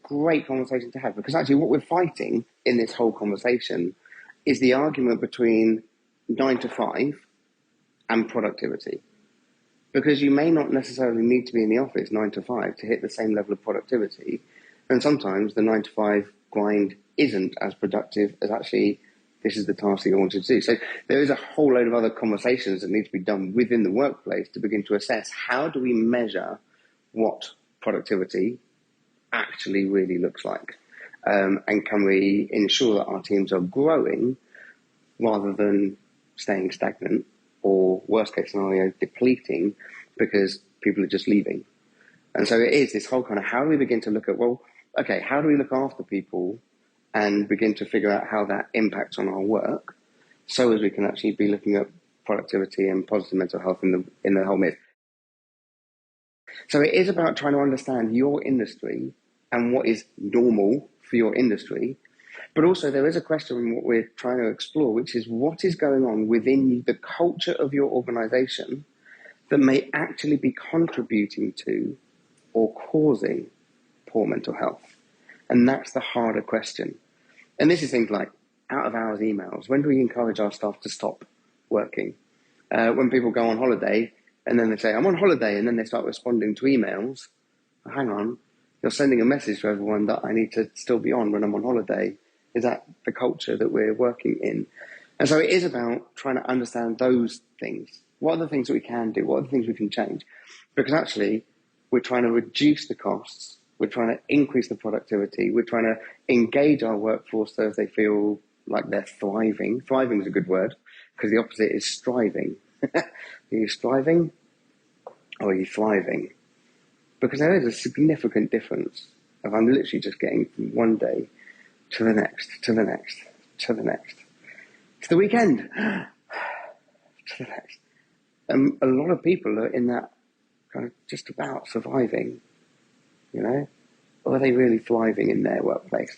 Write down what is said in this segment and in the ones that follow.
great conversation to have, because actually what we're fighting in this whole conversation is the argument between 9 to 5 and productivity. Because you may not necessarily need to be in the office 9 to 5 to hit the same level of productivity. And sometimes the 9 to 5 grind isn't as productive as actually this is the task that you wanted to do. So there is a whole load of other conversations that need to be done within the workplace to begin to assess how do we measure what productivity actually really looks like. And can we ensure that our teams are growing rather than staying stagnant, or worst case scenario, depleting because people are just leaving. And so it is this whole kind of, how do we begin to look at, well, okay, how do we look after people and begin to figure out how that impacts on our work, so as we can actually be looking at productivity and positive mental health in the whole mix. So it is about trying to understand your industry and what is normal for your industry. But also there is a question in what we're trying to explore, which is what is going on within the culture of your organization that may actually be contributing to or causing poor mental health. And that's the harder question. And this is things like out of hours emails. When do we encourage our staff to stop working? When people go on holiday and then they say, I'm on holiday, and then they start responding to emails. Hang on, you're sending a message to everyone that I need to still be on when I'm on holiday. Is that the culture that we're working in? And so it is about trying to understand those things. What are the things that we can do? What are the things we can change? Because actually, we're trying to reduce the costs. We're trying to increase the productivity. We're trying to engage our workforce so as they feel like they're thriving. Thriving is a good word, because the opposite is striving. Are you striving or are you thriving? Because there is a significant difference if I'm literally just getting from one day to the next, to the next, to the next, to the weekend, to the next. A lot of people are in that kind of just about surviving, you know? Or are they really thriving in their workplace?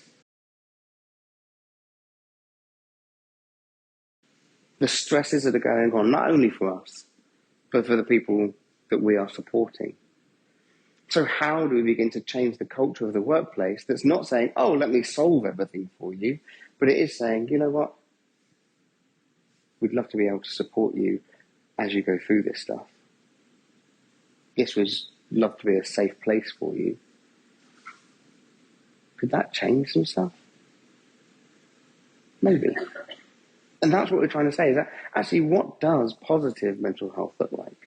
The stresses that are going on, not only for us, but for the people that we are supporting. So how do we begin to change the culture of the workplace that's not saying, oh, let me solve everything for you, but it is saying, you know what? We'd love to be able to support you as you go through this stuff. This would love to be a safe place for you. Could that change some stuff? Maybe. And that's what we're trying to say, is that actually what does positive mental health look like?